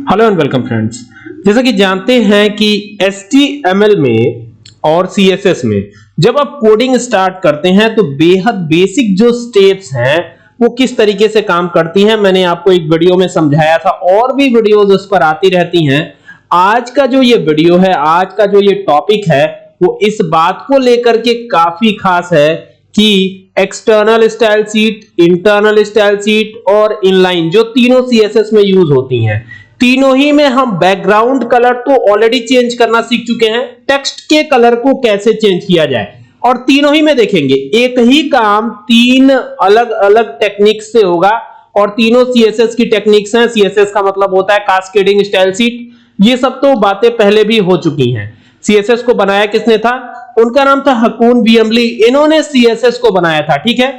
Hello and welcome friends. जैसा कि जानते हैं कि HTML में और CSS में जब आप कोडिंग स्टार्ट करते हैं तो बेहद बेसिक जो स्टेप्स हैं वो किस तरीके से काम करती हैं, मैंने आपको एक वीडियो में समझाया था और भी वीडियोस उस पर आती रहती हैं। आज का जो ये वीडियो है, आज का जो ये टॉपिक है वो इस बात को लेकर के काफी खास है कि external style sheet, internal style sheet और इनलाइन जो तीनों CSS में यूज होती हैं, तीनों ही में हम बैकग्राउंड कलर तो ऑलरेडी चेंज करना सीख चुके हैं। टेक्स्ट के कलर को कैसे चेंज किया जाए और तीनों ही में देखेंगे एक ही काम तीन अलग अलग टेक्निक से होगा और तीनों CSS की टेक्निक्स हैं। CSS का मतलब होता है कास्केडिंग स्टाइल शीट। ये सब तो बातें पहले भी हो चुकी हैं। CSS को बनाया किसने था? उनका नाम था हकून बियमली। इन्होंने CSS को बनाया था। ठीक है,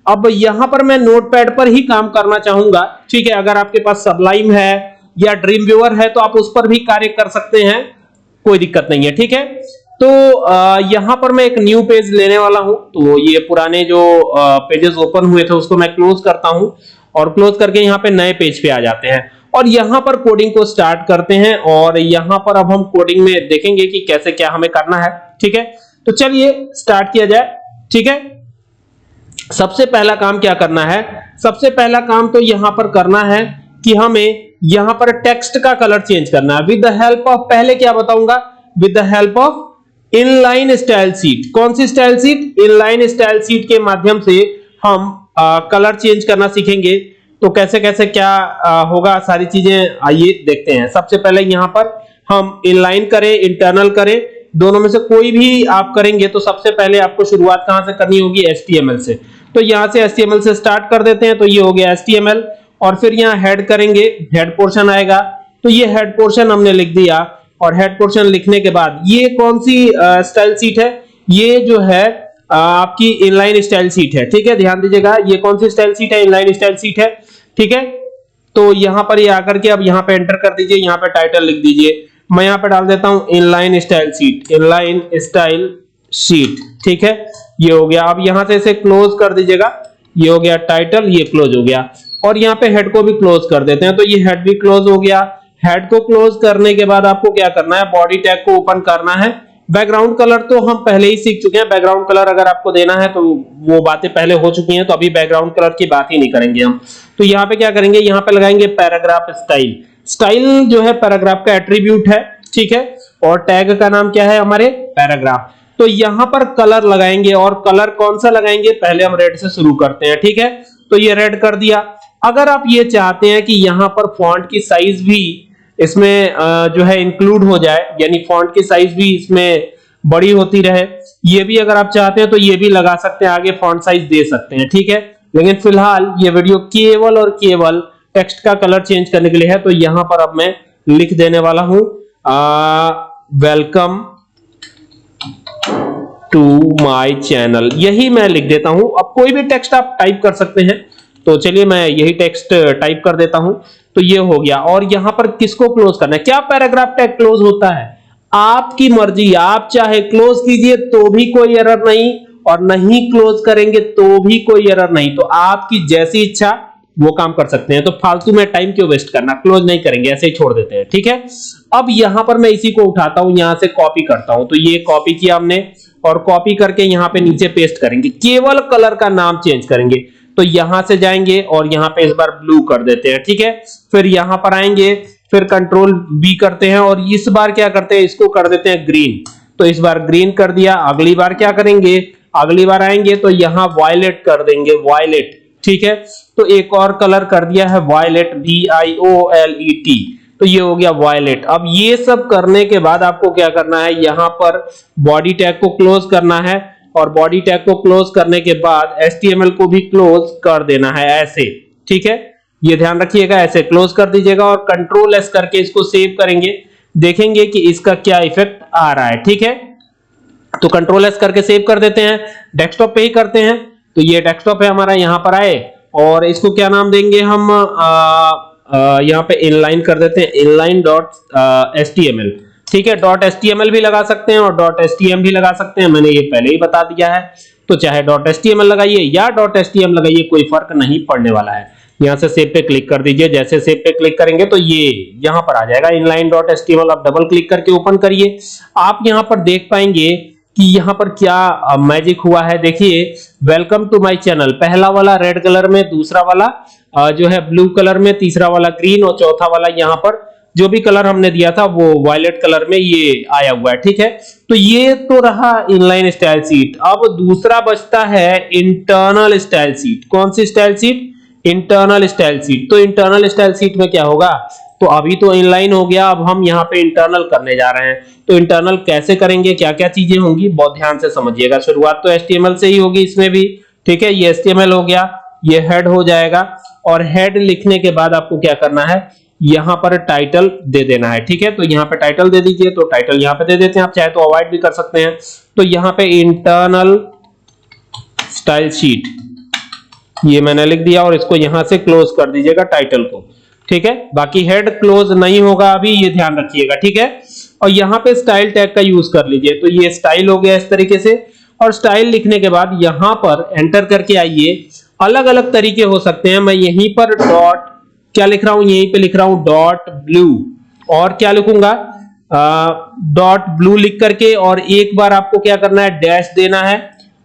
अब यहां पर मैं नोटपैड पर ही काम करना चाहूंगा। ठीक है, अगर आपके पास सबलाइम है या ड्रीम व्यूअर है तो आप उस पर भी कार्य कर सकते हैं, कोई दिक्कत नहीं है। ठीक है, तो यहां पर मैं एक न्यू पेज लेने वाला हूं। तो ये पुराने जो पेजेस ओपन हुए थे उसको मैं क्लोज करता हूं और क्लोज करके यहां पे नए पेज पे आ जाते हैं और यहां पर कोडिंग को स्टार्ट करते हैं। और यहां पर अब हम कोडिंग में देखेंगे कि कैसे क्या हमें करना है। ठीक है, तो चलिए स्टार्ट किया जाए। ठीक है, सबसे पहला काम क्या करना है? सबसे पहला काम तो यहां पर करना है कि हमें यहां पर टेक्स्ट का कलर चेंज करना है विद द हेल्प ऑफ, पहले क्या बताऊंगा, with the help of inline style sheet. कौन सी style sheet? Inline style sheet के माध्यम से हम कलर चेंज करना सीखेंगे। तो कैसे कैसे क्या होगा, सारी चीजें आइए देखते हैं। सबसे पहले यहां पर हम इनलाइन करें, इंटरनल करें, दोनों में से कोई भी आप करेंगे तो सबसे पहले आपको शुरुआत कहां से करनी होगी? HTML से। तो यहां से HTML से स्टार्ट कर देते हैं। तो ये हो गया HTML और फिर यहां हेड करेंगे, हेड पोर्शन आएगा। तो ये हेड पोर्शन हमने लिख दिया और हेड पोर्शन लिखने के बाद ये कौन सी स्टाइल शीट है? ये जो है आपकी इनलाइन स्टाइल शीट है। ठीक है, ध्यान दीजिएगा, ये कौन सी स्टाइल शीट है? इनलाइन स्टाइल शीट है। ठीक है, तो यहां पर ये आकर के अब यहां पे एंटर कर दीजिए, यहां पे टाइटल लिख दीजिए। मैं यहां पे डाल देता हूं inline style sheet, inline style sheet. ठीक है, ये हो गया। अब यहां से इसे क्लोज कर दीजिएगा, ये हो गया टाइटल, ये क्लोज हो गया। और यहाँ पे हेड को भी क्लोज कर देते हैं। तो ये हेड भी क्लोज हो गया। हेड को क्लोज करने के बाद आपको क्या करना है? बॉडी टैग को ओपन करना है। बैकग्राउंड कलर तो हम पहले ही सीख चुके हैं। बैकग्राउंड कलर अगर आपको देना है तो वो बातें पहले हो चुकी हैं, तो अभी बैकग्राउंड कलर की बात ही नहीं करेंगे हम। तो यहाँ पे क्या करेंगे? यहाँ पे लगाएंगे पैराग्राफ स्टाइल। स्टाइल जो है पैराग्राफ का एट्रीब्यूट है। ठीक है, और टैग का नाम क्या है? हमारे पैराग्राफ। तो यहां पर कलर लगाएंगे और कलर कौन सा लगाएंगे? पहले हम रेड से शुरू करते हैं। ठीक है, तो ये रेड कर दिया। अगर आप ये चाहते हैं कि यहां पर फॉन्ट की साइज भी इसमें जो है इंक्लूड हो जाए, यानी फॉन्ट की साइज भी इसमें बड़ी होती रहे, ये भी अगर आप चाहते हैं तो ये भी लगा सकते हैं, आगे फॉन्ट साइज दे सकते हैं। ठीक है, लेकिन फिलहाल ये वीडियो केवल और केवल टेक्स्ट का कलर चेंज करने के लिए है। तो यहां पर अब मैं लिख देने वाला हूं वेलकम टू माय चैनल, यही मैं लिख देता हूं। अब कोई भी टेक्स्ट आप टाइप कर सकते हैं, तो चलिए मैं यही टेक्स्ट टाइप कर देता हूं। तो ये हो गया। और यहां पर किसको क्लोज करना है? क्या पैराग्राफ टैग क्लोज होता है? आपकी मर्जी, आप चाहे क्लोज कीजिए तो भी कोई एरर नहीं और नहीं क्लोज करेंगे तो भी कोई एरर नहीं। तो आपकी जैसी इच्छा वो काम कर सकते हैं। तो फालतू में टाइम क्यों वेस्ट करना? क्लोज नहीं करेंगे, ऐसे ही छोड़ देते हैं। ठीक है, अब यहां पर मैं इसी को उठाता हूं, यहां से कॉपी करता हूं। तो ये कॉपी किया हमने और कॉपी करके यहां पे नीचे पेस्ट करेंगे। केवल कलर का नाम चेंज करेंगे। तो यहां से जाएंगे और यहां पे इस बार ब्लू कर देते हैं। ठीक है, फिर यहां पर आएंगे, फिर कंट्रोल B करते हैं और इस बार क्या करते हैं? इसको कर देते हैं ग्रीन। तो इस बार ग्रीन कर दिया। अगली बार क्या करेंगे? अगली बार आएंगे तो यहां वायलेट कर देंगे, वायलेट। ठीक है, तो एक और कलर कर दिया है वायलेट, VIOLET। तो ये हो गया वायलेट। अब ये सब करने के बाद आपको क्या करना है? यहां पर बॉडी टैग को क्लोज करना है और बॉडी टैग को क्लोज करने के बाद HTML को भी क्लोज कर देना है ऐसे। ठीक है, ये ध्यान रखिएगा, ऐसे क्लोज कर दीजिएगा और कंट्रोल S करके इसको सेव करेंगे। देखेंगे कि इसका क्या इफेक्ट आ रहा है। ठीक है, तो कंट्रोल S करके सेव कर देते हैं। डेस्कटॉप पे ही करते हैं। तो ये डेस्कटॉप है हमारा, यहां पर आए और इसको क्या नाम देंगे हम? यहां पे इनलाइन कर देते हैं, inline.html। ठीक है, .html भी लगा सकते हैं और .htm भी लगा सकते हैं, मैंने ये पहले ही बता दिया है। तो चाहे .html लगाइए या .htm लगाइए, कोई फर्क नहीं पड़ने वाला है। यहां से सेव पे क्लिक कर दीजिए। जैसे सेव पे क्लिक करेंगे तो ये यहां पर आ जाएगा inline.html। आप डबल क्लिक करके ओपन करिए। आप यहां पर देख पाएंगे कि यहां पर क्या मैजिक हुआ है। देखिए, वेलकम टू माय चैनल, पहला वाला रेड कलर में, दूसरा वाला जो है ब्लू कलर में, तीसरा वाला ग्रीन और चौथा वाला यहां पर जो भी कलर हमने दिया था वो वायलेट कलर में ये आया हुआ है। ठीक है, तो ये तो रहा इनलाइन स्टाइल शीट। अब दूसरा बचता है इंटरनल स्टाइल शीट। कौन सी style sheet? Internal style sheet. तो इंटरनल स्टाइल शीट में क्या होगा? तो अभी तो इनलाइन हो गया, अब हम यहाँ पे इंटरनल करने जा रहे हैं। तो इंटरनल कैसे करेंगे, क्या क्या चीजें होंगी, बहुत ध्यान से समझिएगा। शुरुआत तो HTML से ही होगी इसमें भी। ठीक है, ये HTML हो गया, ये हेड हो जाएगा। और हेड लिखने के बाद आपको क्या करना है, यहां पर टाइटल दे देना है। ठीक है, तो यहां पे टाइटल दे दीजिए। तो टाइटल यहां पे दे देते हैं, आप चाहे तो अवॉइड भी कर सकते हैं। तो यहां पे इंटरनल स्टाइल शीट ये मैंने लिख दिया और इसको यहां से क्लोज कर दीजिएगा टाइटल को। ठीक है, बाकी हेड क्लोज नहीं होगा अभी, ये ध्यान रखिएगा। ठीक है, और यहां पे स्टाइल टैग का यूज कर लीजिए। तो ये स्टाइल हो गया इस तरीके से। और स्टाइल लिखने के बाद यहां पर एंटर करके आइए। अलग अलग तरीके हो सकते हैं। मैं यहीं पर डॉट क्या लिख रहा हूं, यहीं पे लिख रहा हूं डॉट ब्लू। और क्या लिखूंगा, डॉट ब्लू लिख करके, और एक बार आपको क्या करना है, डैश देना है।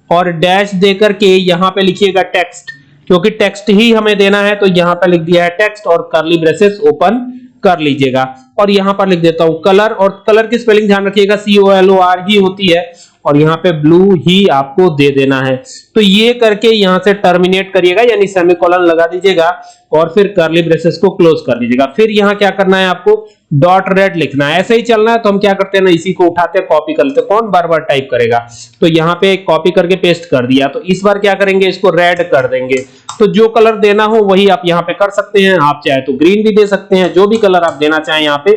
और डैश दे करके यहां पे लिखिएगा टेक्स्ट, क्योंकि टेक्स्ट ही हमें देना है। तो यहां पे लिख दिया है टेक्स्ट और कर्ली ब्रेसेस ओपन कर लीजिएगा। और यहां पर लिख देता हूं कलर, और कलर की स्पेलिंग ध्यान रखिएगा, COLOR ही होती है। और यहां पे ब्लू ही आपको दे देना है। तो ये करके यहां से टर्मिनेट करिएगा, यानी सेमीकोलन लगा दीजिएगा और फिर कर्ली ब्रेसेस को क्लोज कर लीजिएगा। फिर यहां क्या करना है, आपको डॉट रेड लिखना है। ऐसे ही चलना है। तो हम क्या करते हैं ना, इसी को उठाते कॉपी कर लेते, कौन बार बार टाइप करेगा। तो यहां पे कॉपी करके पेस्ट कर दिया। तो इस बार क्या करेंगे, इसको रेड कर देंगे। तो जो कलर देना हो वही आप यहां पे कर सकते हैं। आप चाहे तो ग्रीन भी दे सकते हैं, जो भी कलर आप देना चाहें यहां पे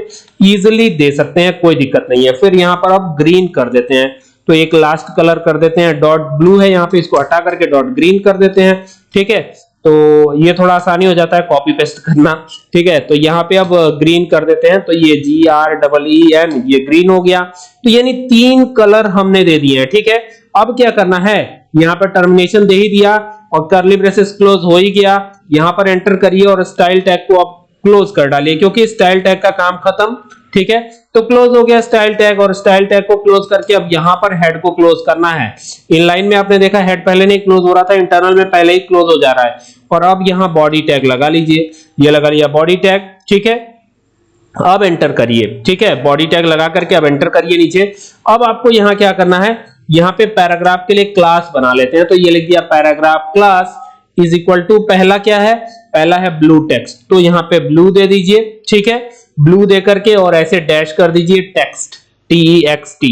इजीली दे सकते हैं, कोई दिक्कत नहीं है। फिर यहां पर आप ग्रीन कर देते हैं। तो एक लास्ट कलर कर देते हैं, डॉट ब्लू है यहाँ पे, इसको हटा करके डॉट ग्रीन कर देते हैं। ठीक है, तो ये थोड़ा आसानी हो जाता है कॉपी पेस्ट करना। ठीक है, तो यहाँ पे अब ग्रीन कर देते हैं। तो ये GREEN ये ग्रीन हो गया। तो यानी 3 कलर हमने दे दिए हैं। ठीक है, अब क्या करना है, यहाँ पर टर्मिनेशन दे ही दिया और कर्ली ब्रेसेस क्लोज हो ही गया। यहाँ पर एंटर करिए और स्टाइल टैग को आप क्लोज कर डालिए, क्योंकि स्टाइल टैग का काम खत्म। ठीक है, तो क्लोज हो गया स्टाइल टैग। और स्टाइल टैग को क्लोज करके अब यहां पर हेड को क्लोज करना है। इनलाइन में आपने देखा हेड पहले नहीं क्लोज हो रहा था, इंटरनल में पहले ही क्लोज हो जा रहा है। और अब यहां बॉडी टैग लगा लीजिए, ये लगा लिया बॉडी टैग। ठीक है, अब एंटर करिए। ठीक है, बॉडी टैग लगा करके अब एंटर करिए नीचे। अब आपको यहां क्या करना है, यहां पे पैराग्राफ के लिए क्लास बना लेते हैं। तो ये लिख दिया paragraph class is equal to, पहला क्या है, पहला है ब्लू टेक्स्ट। तो यहां पे ब्लू दे दीजिए। ठीक है, ब्लू दे करके और ऐसे डैश कर दीजिए टेक्स्ट, TEXT।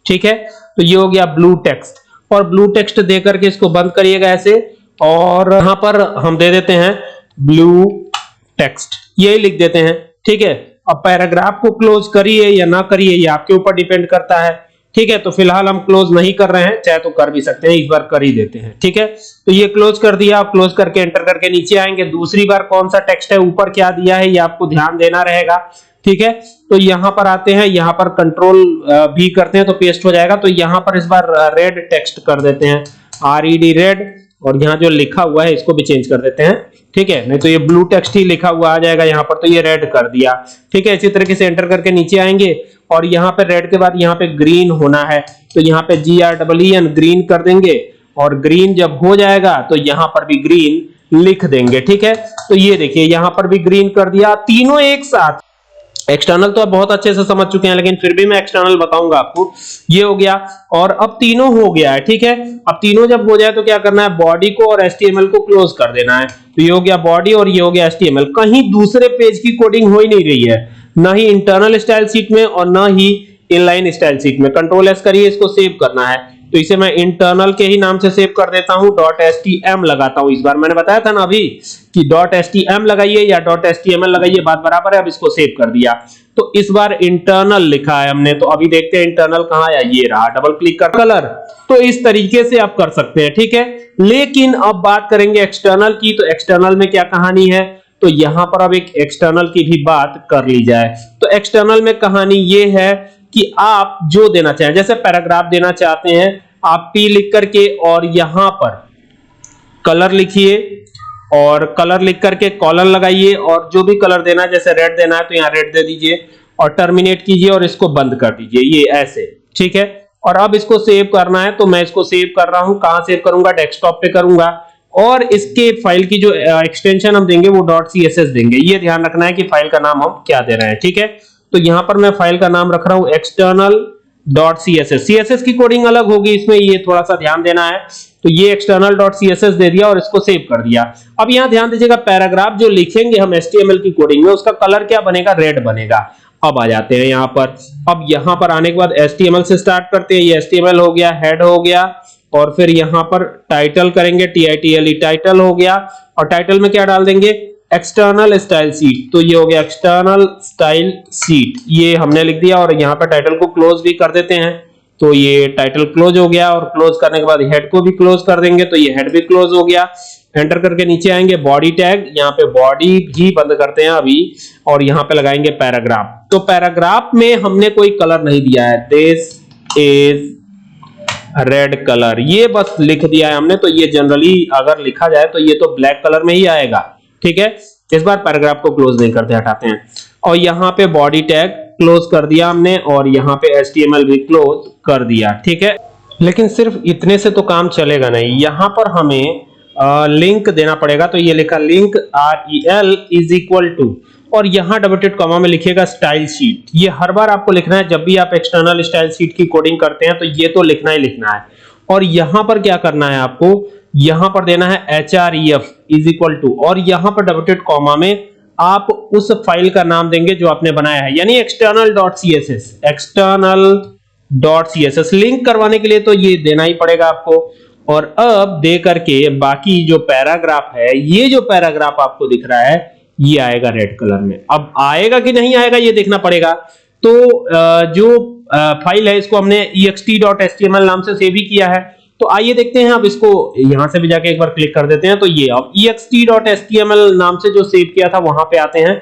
ठीक है, तो ये हो गया ब्लू टेक्स्ट। और ब्लू टेक्स्ट दे करके इसको बंद करिएगा ऐसे। और यहां पर हम दे देते हैं ब्लू टेक्स्ट, यही लिख देते हैं। ठीक है, अब पैराग्राफ को क्लोज करिए या ना करिए ये आपके ऊपर डिपेंड करता है। ठीक है, तो फिलहाल हम क्लोज नहीं कर रहे हैं, चाहे तो कर भी सकते हैं, इस बार कर ही देते हैं। ठीक है, तो ये क्लोज कर दिया। आप क्लोज करके एंटर करके नीचे आएंगे। दूसरी बार कौन सा टेक्स्ट है, ऊपर क्या दिया है, ये आपको ध्यान देना रहेगा। ठीक है, तो यहां पर आते हैं, यहां पर कंट्रोल भी करते हैं तो पेस्ट हो जाएगा। तो यहां पर इस बार रेड टेक्स्ट कर देते हैं, RED रेड। और यहां जो लिखा हुआ है इसको भी चेंज कर देते हैं। ठीक है, नहीं तो ये ब्लू टेक्स्ट ही लिखा हुआ आ जाएगा यहां पर, तो ये रेड कर दिया। ठीक है, इसी तरीके से एंटर करके नीचे आएंगे और यहां पे रेड के बाद यहां पे ग्रीन होना है। तो यहां पे GREEN ग्रीन कर देंगे। और ग्रीन जब हो जाएगा तो यहां पर भी ग्रीन लिख देंगे। ठीक है, तो ये देखिए यहां पर भी ग्रीन कर दिया, तीनों एक साथ। एक्सटर्नल तो आप बहुत अच्छे से समझ चुके हैं, लेकिन फिर भी मैं एक्सटर्नल बताऊंगा आपको। ये हो गया और अब तीनों हो गया है। ठीक है, अब तीनों जब हो जाए तो क्या करना है, बॉडी को और HTML को क्लोज कर देना है। तो ये हो गया बॉडी और ये हो गया HTML। कहीं दूसरे पेज की कोडिंग हो ही नहीं रही है, ना ही इंटरनल स्टाइल शीट में और ना ही इनलाइन स्टाइल शीट में। कंट्रोल S करिए, इसको सेव करना है। तो इसे मैं इंटरनल के ही नाम से सेव कर देता हूं, .htm लगाता हूं। इस बार मैंने बताया था ना अभी कि .htm लगाइए या .html लगाइए, बात बराबर है। अब इसको सेव कर दिया। तो इस बार इंटरनल लिखा है हमने। तो अभी देखते हैं इंटरनल कहां आया, ये रहा। डबल क्लिक कर कलर। तो इस तरीके से आप कर सकते हैं। ठीक है, लेकिन अब बात करेंगे एक्सटर्नल की। तो एक्सटर्नल में क्या कहानी है, तो यहां पर अब एक एक्सटर्नल की भी बात कर ली जाए। तो एक्सटर्नल में कहानी ये है कि आप जो देना चाहें, जैसे पैराग्राफ देना चाहते हैं आप P लिख करके और यहां पर कलर लिखिए और कलर लिख करके कॉलन लगाइए और जो भी कलर देना है, जैसे रेड देना है तो यहाँ रेड दे दीजिए और टर्मिनेट कीजिए और इसको बंद कर दीजिए, ये ऐसे, ठीक है। और अब इसको सेव करना है तो मैं इसको सेव कर रहा हूं, कहां सेव करूंगा, डेस्कटॉप पे करूंगा। और इसके फाइल की जो एक्सटेंशन हम देंगे वो .css देंगे, ये ध्यान रखना है कि फाइल का नाम हम क्या दे रहे हैं, ठीक है। तो यहां पर मैं फाइल का नाम रख रहा हूं external.css, css की कोडिंग अलग होगी इसमें, ये थोड़ा सा ध्यान देना है। तो ये external.css दे दिया और इसको सेव कर दिया। अब यहां ध्यान दीजिएगा, पैराग्राफ जो लिखेंगे हम HTML की कोडिंग में उसका कलर क्या बनेगा, रेड बनेगा। अब आ जाते हैं यहां पर, अब यहां पर आने के बाद HTML से स्टार्ट करते हैं, ये HTML हो गया, हेड हो गया, और फिर यहां पर टाइटल करेंगे, TITLE टाइटल हो गया, और टाइटल में क्या डाल देंगे, एक्सटर्नल स्टाइल शीट, तो ये हो गया एक्सटर्नल स्टाइल शीट, ये हमने लिख दिया। और यहाँ पर टाइटल को क्लोज भी कर देते हैं, तो ये टाइटल क्लोज हो गया, और क्लोज करने के बाद हेड को भी क्लोज कर देंगे, तो ये हेड भी क्लोज हो गया। एंटर करके नीचे आएंगे, बॉडी टैग, यहाँ पे बॉडी भी बंद करते हैं अभी, और यहाँ पे लगाएंगे पैराग्राफ। तो पैराग्राफ में हमने कोई कलर नहीं दिया है, दिस इज रेड कलर, ये बस लिख दिया है हमने। तो ये जनरली अगर लिखा जाए तो ये तो ब्लैक कलर में ही आएगा, ठीक है। इस बार पैराग्राफ को क्लोज नहीं करते, हटाते हैं। और यहाँ पे बॉडी टैग क्लोज कर दिया हमने, और यहाँ पे HTML भी क्लोज कर दिया, ठीक है। लेकिन सिर्फ इतने से तो काम चलेगा नहीं, यहाँ पर हमें लिंक देना पड़ेगा। तो ये लिखा link REL is equal to, और यहाँ डबल टिट कॉमा में लिखिएगा स्टाइल शीट। ये हर बार आपको लिखना है, जब भी आप एक्सटर्नल स्टाइल शीट की कोडिंग करते हैं तो ये तो लिखना ही लिखना है। और यहाँ पर क्या करना है आपको, यहाँ पर देना है href इज इक्वल टू, और यहाँ पर डबल टिट कॉमा में आप उस फाइल का नाम देंगे जो आपने बनाया है, यानी external.css, external.css लिंक करवाने के लिए तो ये देना ही पड़ेगा आपको। और अब दे करके बाकी जो पैराग्राफ है, ये जो पैराग्राफ आपको दिख रहा है ये आएगा रेड कलर में। अब आएगा कि नहीं आएगा ये देखना पड़ेगा। तो जो फाइल है इसको हमने ext.html नाम से सेव ही किया है, तो आइए देखते हैं। अब इसको यहां से भी जाके एक बार क्लिक कर देते हैं, तो ये अब ext.html नाम से जो सेव किया था वहां पे आते हैं,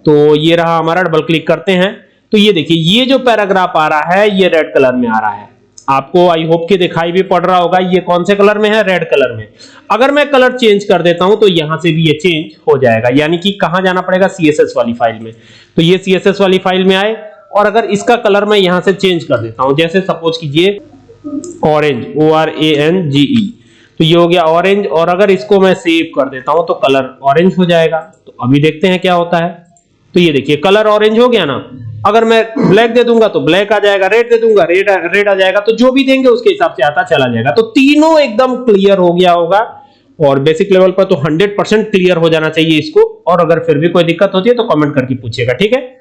तो ये रहा हमारा, डबल क्लिक करते हैं तो ये देखिए ये जो पैराग्राफ आ रहा है ये रेड कलर में आ रहा है। आपको आई होप कि दिखाई भी पड़ रहा होगा, ये कौन से कलर में है, रेड कलर में। अगर मैं कलर चेंज कर देता हूं तो यहां से भी ये चेंज हो जाएगा, यानी कि कहां जाना पड़ेगा, CSS वाली फाइल में। तो ये CSS वाली फाइल में आए, और अगर इसका कलर मैं यहां से चेंज कर देता हूं, जैसे सपोज कीजिए ऑरेंज, ORANGE, तो ये हो गया ऑरेंज, और अगर इसको मैं सेव कर देता हूं तो कलर ऑरेंज हो जाएगा। तो अभी देखते हैं क्या होता है। तो ये देखिए कलर ऑरेंज हो गया ना। अगर मैं ब्लैक दे दूंगा तो ब्लैक आ जाएगा, रेड दे दूंगा रेड आ जाएगा, तो जो भी देंगे उसके हिसाब से आता चला जाएगा। तो तीनों एकदम क्लियर हो गया होगा, और बेसिक लेवल पर तो 100% क्लियर हो जाना चाहिए इसको। और अगर फिर भी कोई दिक्कत होती है तो कमेंट करके पूछिएगा, ठीक है।